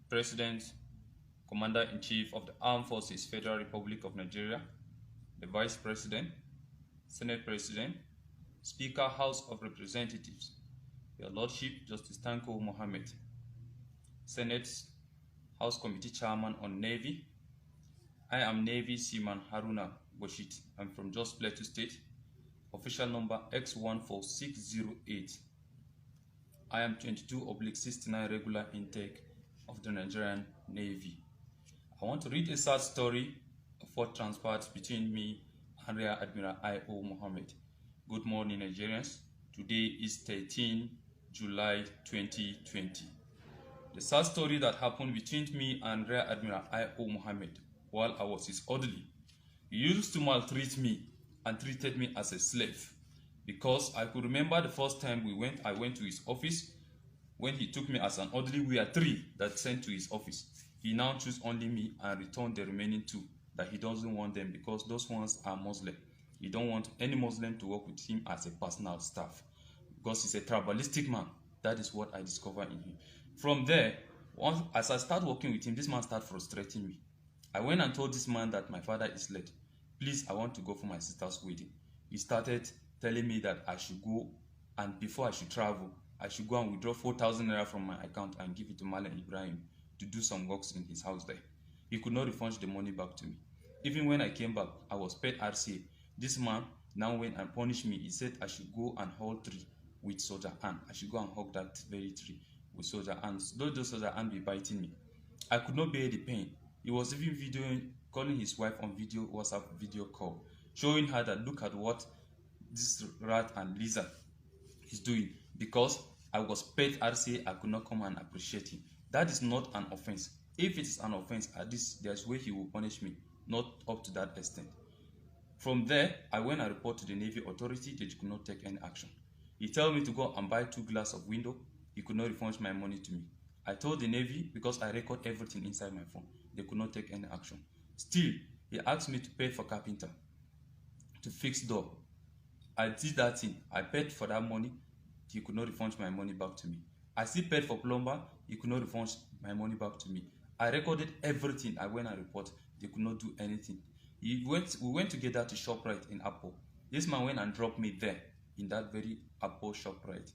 President, Commander-in-Chief of the Armed Forces, Federal Republic of Nigeria, the Vice President, Senate President, Speaker, House of Representatives, Your Lordship, Justice Tanko Mohammed, Senate House Committee Chairman on Navy. I am Navy Seaman Haruna Boshit. I'm from Jos Plateau State. Official number X14608. I am 22/69 regular intake of the Nigerian Navy. I want to read a sad story of what transpired between me and Rear Admiral I.O. Mohammed. Good morning, Nigerians. Today is 13 July 2020. The sad story that happened between me and Rear Admiral I.O. Mohammed while I was his orderly. He used to maltreat me and treated me as a slave, because I could remember the first time I went to his office. When he took me as an orderly, we are 3 that sent to his office. He now chose only me and returned the remaining 2 that he doesn't want them because those ones are Muslim. He don't want any Muslim to work with him as a personal staff because he's a tribalistic man. That is what I discovered in him. From there, as I start working with him, this man started frustrating me. I went and told this man that my father is late. Please, I want to go for my sister's wedding. He started telling me that I should go, and before I should travel, I should go and withdraw 4,000 naira from my account and give it to Malam Ibrahim to do some works in his house there. He could not refund the money back to me. Even when I came back, I was paid RCA. This man now went and punished me. He said I should go and hold tree with soja, and I should go and hug that very tree with soja, and those soja and be biting me. I could not bear the pain. He was even calling his wife on WhatsApp video call, showing her that look at what this rat and lizard is doing. Because I was paid RCA, I could not come and appreciate him. That is not an offense. If it is an offense, at least there's a way he will punish me, not up to that extent. From there, I went and reported to the Navy authority. They could not take any action. He told me to go and buy 2 glass of window. He could not refund my money to me. I told the Navy, because I record everything inside my phone, they could not take any action. Still, he asked me to pay for carpenter to fix door. I did that thing. I paid for that money. He could not refund my money back to me. I still paid for plumber. He could not refund my money back to me. I recorded everything. I went and reported. They could not do anything. We went together to ShopRite in Apple. This man went and dropped me there in that very Apple ShopRite.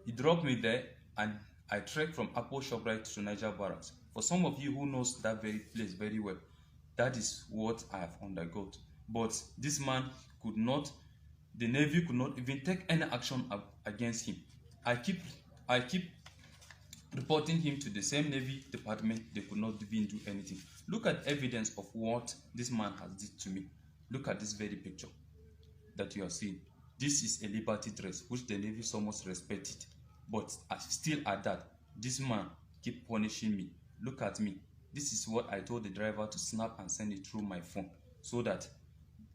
He dropped me there, and I trekked from Apple ShopRite to Niger Barracks. For some of you who knows that very place very well, that is what I have undergone. But this man could not, the Navy could not even take any action against him. I keep reporting him to the same Navy department. They could not even do anything. Look at evidence of what this man has did to me. Look at this very picture that you are seeing. This is a liberty dress which the Navy so much respected. But still at that, this man keep punishing me. Look at me. This is what I told the driver to snap and send it through my phone, so that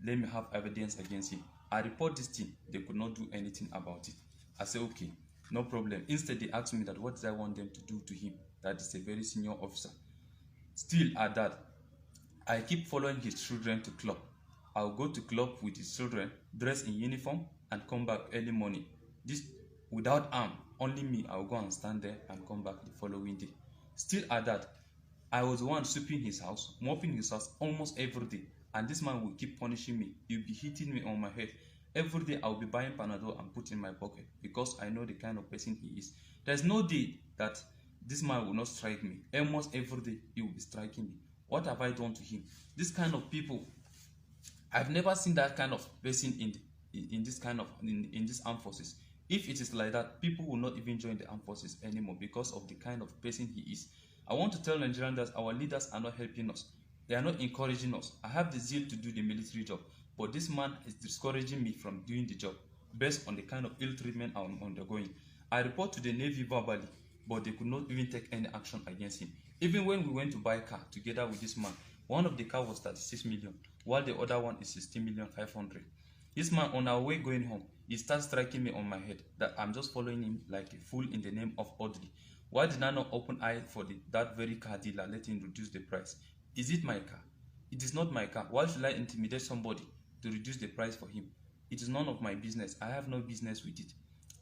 let me have evidence against him. I report this thing. They could not do anything about it. I say, okay, no problem. Instead, they asked me that what did I want them to do to him? That is a very senior officer. Still at that, I keep following his children to club. I'll go to club with his children, dress in uniform, and come back early morning. This without arm, only me. I'll go and stand there and come back the following day. Still at that, I was the one sweeping his house, mopping his house almost every day. And this man will keep punishing me. He'll be hitting me on my head. Every day I'll be buying Panadol and put in my pocket, because I know the kind of person he is. There's no day that this man will not strike me. Almost every day he will be striking me. What have I done to him? This kind of people, I've never seen that kind of person in this armed forces. If it is like that, people will not even join the armed forces anymore because of the kind of person he is. I want to tell Nigerians that our leaders are not helping us. They are not encouraging us. I have the zeal to do the military job, but this man is discouraging me from doing the job based on the kind of ill treatment I'm undergoing. I report to the Navy verbally, but they could not even take any action against him. Even when we went to buy a car together with this man, one of the car was 36 million, while the other one is 16,500,000. This man, on our way going home, he starts striking me on my head that I'm just following him like a fool in the name of Audrey. Why did I not open eye for that very car dealer, let him reduce the price? Is it my car? It is not my car. Why should I intimidate somebody to reduce the price for him? It is none of my business. I have no business with it.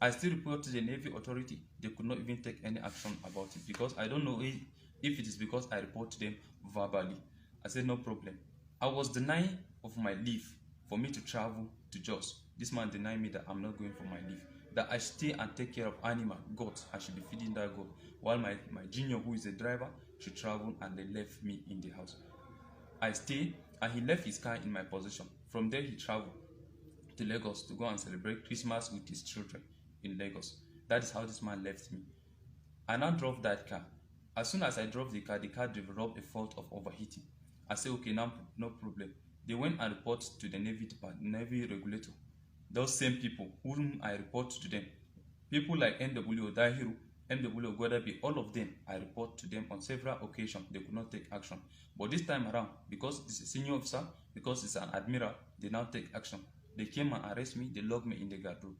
I still report to the Navy authority. They could not even take any action about it because I don't know if it is because I report to them verbally. I said no problem. I was denying of my leave for me to travel to Jos. This man denied me that I'm not going for my leave, that I stay and take care of animal, goats. I should be feeding that goat, while my junior, who is a driver, should travel, and they left me in the house. I stayed, and he left his car in my possession. From there, he traveled to Lagos to go and celebrate Christmas with his children in Lagos. That is how this man left me. I now drove that car. As soon as I drove the car developed a fault of overheating. I said, okay, now no problem. They went and reported to the Navy Department, Navy regulator. Those same people whom I report to them, people like NW Dahiru, NW Gwadabi, all of them, I report to them on several occasions. They could not take action. But this time around, because it's a senior officer, because it's an admiral, they now take action. They came and arrested me, they locked me in the guard room.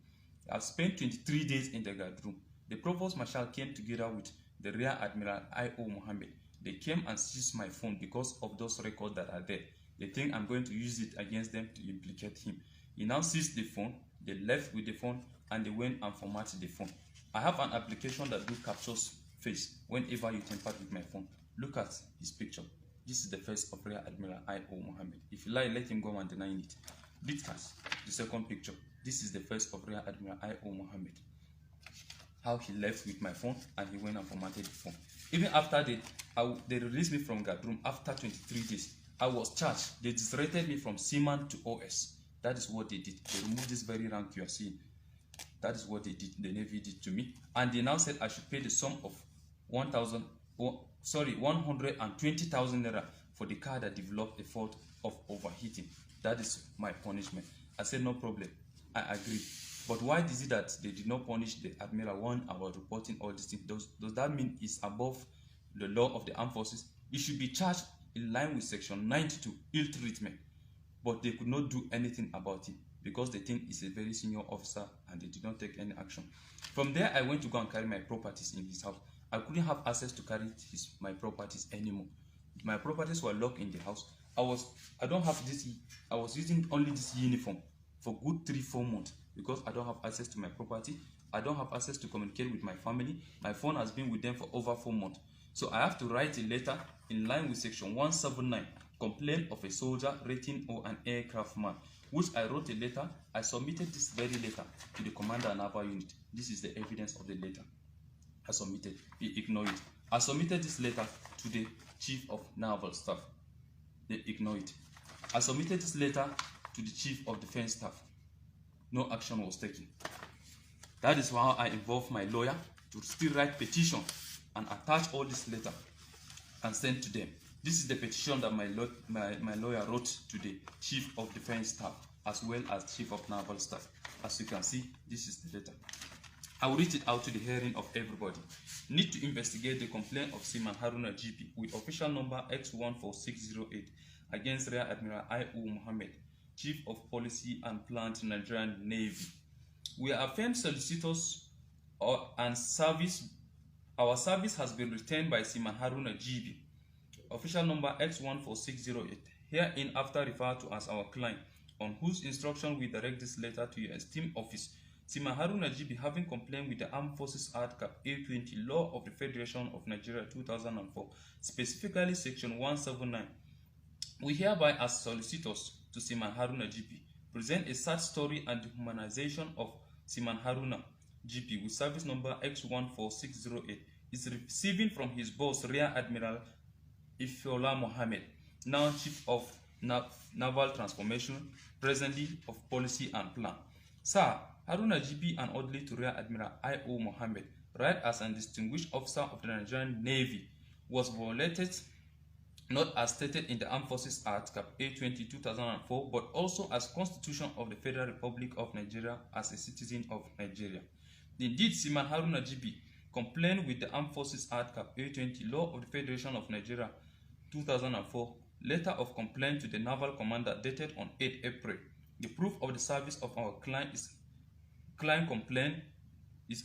I've spent 23 days in the guard room. The Provost Marshal came together with the Rear Admiral I.O. Mohammed. They came and seized my phone because of those records that are there. They think I'm going to use it against them to implicate him. He now seized the phone, they left with the phone, and they went and formatted the phone. I have an application that captures face whenever you tamper with my phone. Look at his picture. This is the face of Rear Admiral I.O. Mohammed. If you like, let him go and deny it. Look at the second picture. This is the face of Rear Admiral I.O. Mohammed. How he left with my phone and he went and formatted the phone. Even after they released me from guard room after 23 days, I was charged. They disrated me from seaman to OS. That is what they did. They removed this very rank you are seeing. That is what they did. The Navy did to me. And they now said I should pay the sum of 120,000 naira for the car that developed a fault of overheating. That is my punishment. I said no problem. I agree. But why is it that they did not punish the admiral when I was reporting all these things? Does that mean it's above the law of the armed forces? It should be charged in line with section 92, ill treatment. But they could not do anything about it because they think it's a very senior officer and they did not take any action. From there, I went to go and carry my properties in his house. I couldn't have access to carry my properties anymore. My properties were locked in the house. I don't have this. I was using only this uniform for good 3-4 months because I don't have access to my property. I don't have access to communicate with my family. My phone has been with them for over 4 months. So I have to write a letter in line with section 179, complaint of a soldier, rating or an aircraft man, which I wrote a letter. I submitted this very letter to the commander naval unit. This is the evidence of the letter I submitted. He ignored it. I submitted this letter to the chief of naval staff. They ignored it. I submitted this letter to the chief of defense staff. No action was taken. That is why I involved my lawyer to still write petition and attach all this letter and send to them. This is the petition that my lawyer wrote to the chief of defense staff as well as chief of naval staff. As you can see, this is the letter. I will read it out to the hearing of everybody. Need to investigate the complaint of Seaman Haruna GP with official number X14608 against Rear Admiral I.O. Mohammed, Chief of Policy and Plant, Nigerian Navy. We are affirmed solicitors and service. Our service has been retained by Seaman Haruna GB, official number X14608, herein after referred to as our client, on whose instruction we direct this letter to your esteemed office. Seaman Haruna GB, having complained with the Armed Forces Act Cap A20, Law of the Federation of Nigeria 2004, specifically section 179. We hereby, as solicitors to Seaman Haruna GP, present a sad story and dehumanization of Seaman Haruna GP with service number X14608 is receiving from his boss Rear Admiral Ifeola Mohammed, now Chief of Naval Transformation, presently of Policy and Plan. Sir, Haruna GP and orderly to Rear Admiral I.O. Mohammed, right as a distinguished officer of the Nigerian Navy, was violated not as stated in the Armed Forces Act Cap A20 2004, but also as Constitution of the Federal Republic of Nigeria as a citizen of Nigeria. Indeed, Seaman Haruna GB complained with the Armed Forces Act Cap A20, Law of the Federation of Nigeria 2004, letter of complaint to the Naval Commander dated on 8 April. The proof of the service of our client complaint is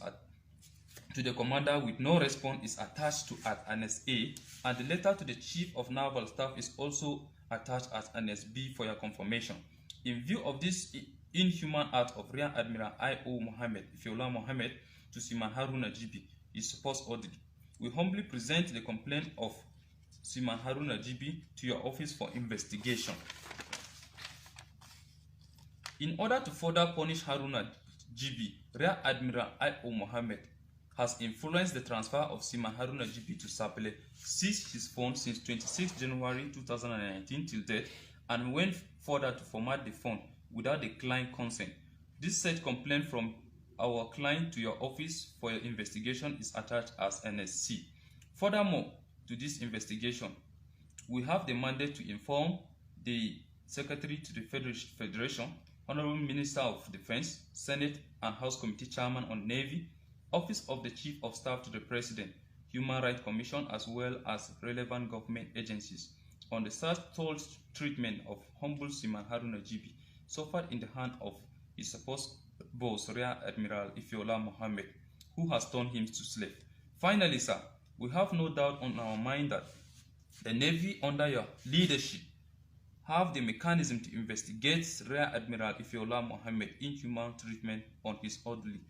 to the commander with no response is attached to at Annex A, and the letter to the Chief of Naval Staff is also attached as Annex B for your confirmation. In view of this inhuman act of Rear Admiral I.O. Mohammed, Ifeola Mohammed, to Seaman Haruna GB is supposed ordered. We humbly present the complaint of Seaman Haruna GB to your office for investigation. In order to further punish Haruna GB, Rear Admiral I.O. Mohammed has influenced the transfer of Seaman Haruna GB to Sapele, seized his phone since 26 January 2019 till date, and went further to format the phone without the client consent. This said complaint from our client to your office for your investigation is attached as NSC. Furthermore, to this investigation, we have the mandate to inform the Secretary to the Federation, Honorable Minister of Defense, Senate and House Committee Chairman on Navy, Office of the Chief of Staff to the President, Human Rights Commission, as well as relevant government agencies on the third treatment of humble Seaman Haruna GB suffered in the hand of his supposed boss, Rear Admiral Ifeola Mohammed, who has turned him to slave. Finally, sir, we have no doubt on our mind that the Navy, under your leadership, have the mechanism to investigate Rear Admiral Ifeola Mohammed inhuman treatment on his orderly,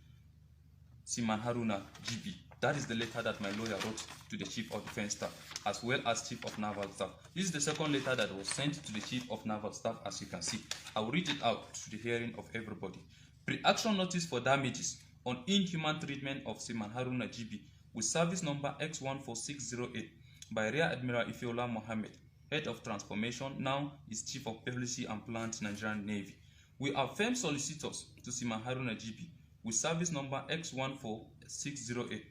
Seaman Haruna GB. That is the letter that my lawyer wrote to the Chief of Defense Staff, as well as Chief of Naval Staff. This is the second letter that was sent to the Chief of Naval Staff, as you can see. I will read it out to the hearing of everybody. Pre-action notice for damages on inhuman treatment of Seaman Haruna GB with service number X14608 by Rear Admiral Ifeola Mohammed, Head of Transformation, now is Chief of Policy and Plant, Nigerian Navy. We are firm solicitors to Seaman Haruna GB with service number X14608.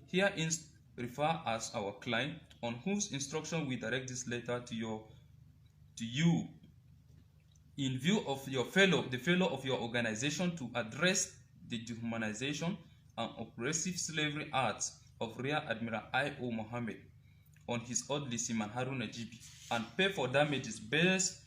Herein refer as our client, on whose instruction we direct this letter to you in view of the failure of your organization to address the dehumanization and oppressive slavery acts of Rear Admiral I.O. Mohammed on his orderly Seaman Haruna GB and pay for damages based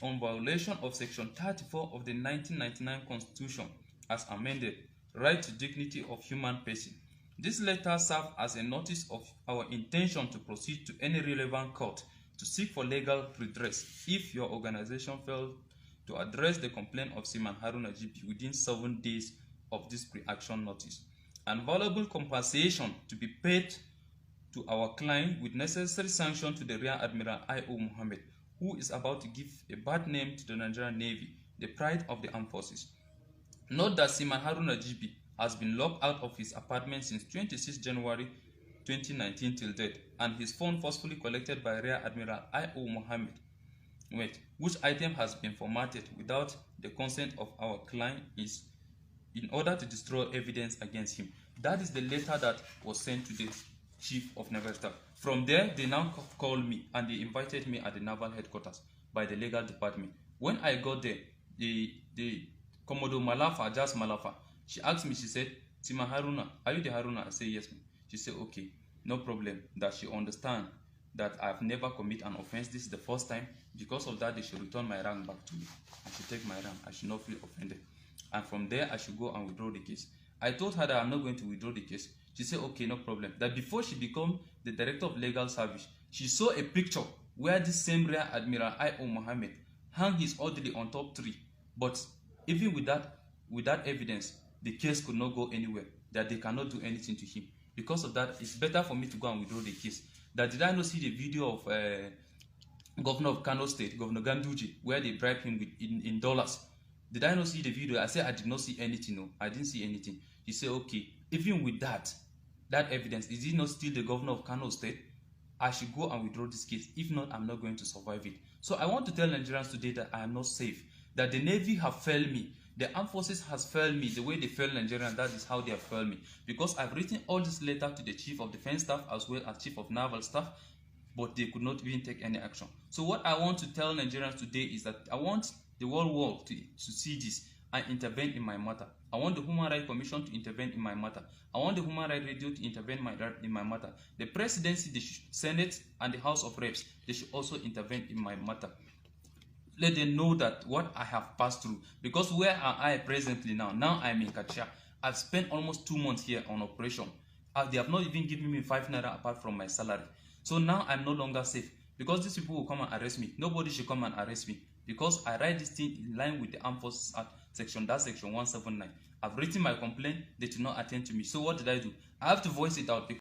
on violation of Section 34 of the 1999 Constitution as amended, right to dignity of human person. This letter serves as a notice of our intention to proceed to any relevant court to seek for legal redress if your organization failed to address the complaint of Seaman Haruna GB within 7 days of this pre-action notice, and valuable compensation to be paid to our client with necessary sanction to the Rear Admiral I.O. Mohammed, who is about to give a bad name to the Nigerian Navy, the pride of the armed forces. Note that Seaman Haruna GB has been locked out of his apartment since 26 January 2019 till date, and his phone forcefully collected by Rear Admiral I.O. Mohammed, which item has been formatted without the consent of our client is in order to destroy evidence against him. That is the letter that was sent to the Chief of Naval Staff. From there, they now called me and they invited me at the Naval Headquarters by the legal department. When I got there, the Commodore Malafa, Jas Malafa, she asked me, she said, Seaman Haruna, are you the Haruna? I said, yes, ma'am. She said, okay, no problem. That she understand that I've never committed an offense. This is the first time. Because of that, they should return my rank back to me. I should take my rank. I should not feel offended. And from there, I should go and withdraw the case. I told her that I'm not going to withdraw the case. She said, okay, no problem. That before she became the Director of Legal Service, she saw a picture where this same Rear Admiral I.O. Mohammed hung his orderly on top tree. But even with that evidence, the case could not go anywhere, that they cannot do anything to him. Because of that, it's better for me to go and withdraw the case. That did I not see the video of Governor of Kano State, Governor Ganduje, where they bribed him with, in dollars? Did I not see the video? I said I did not see anything. No, I didn't see anything. He said, okay, even with that evidence, is he not still the Governor of Kano State? I should go and withdraw this case. If not, I'm not going to survive it. So I want to tell Nigerians today that I am not safe. That the Navy have failed me. The armed forces has failed me. The way they failed Nigerians, that is how they have failed me. Because I've written all this letter to the Chief of Defense Staff as well as Chief of Naval Staff, but they could not even take any action. So what I want to tell Nigerians today is that I want the whole world to see this and intervene in my matter. I want the Human Rights Commission to intervene in my matter. I want the Human Rights Radio to intervene in my matter. The Presidency, the Senate, and the House of Reps, they should also intervene in my matter. Let them know that what I have passed through. Because where am I presently now? Now I'm in Kacha. I've spent almost 2 months here on operation. They have not even given me 5 naira apart from my salary. So now I'm no longer safe. Because these people will come and arrest me. Nobody should come and arrest me. Because I write this thing in line with the Armed Forces Act section 179. I've written my complaint, they did not attend to me. So what did I do? I have to voice it out because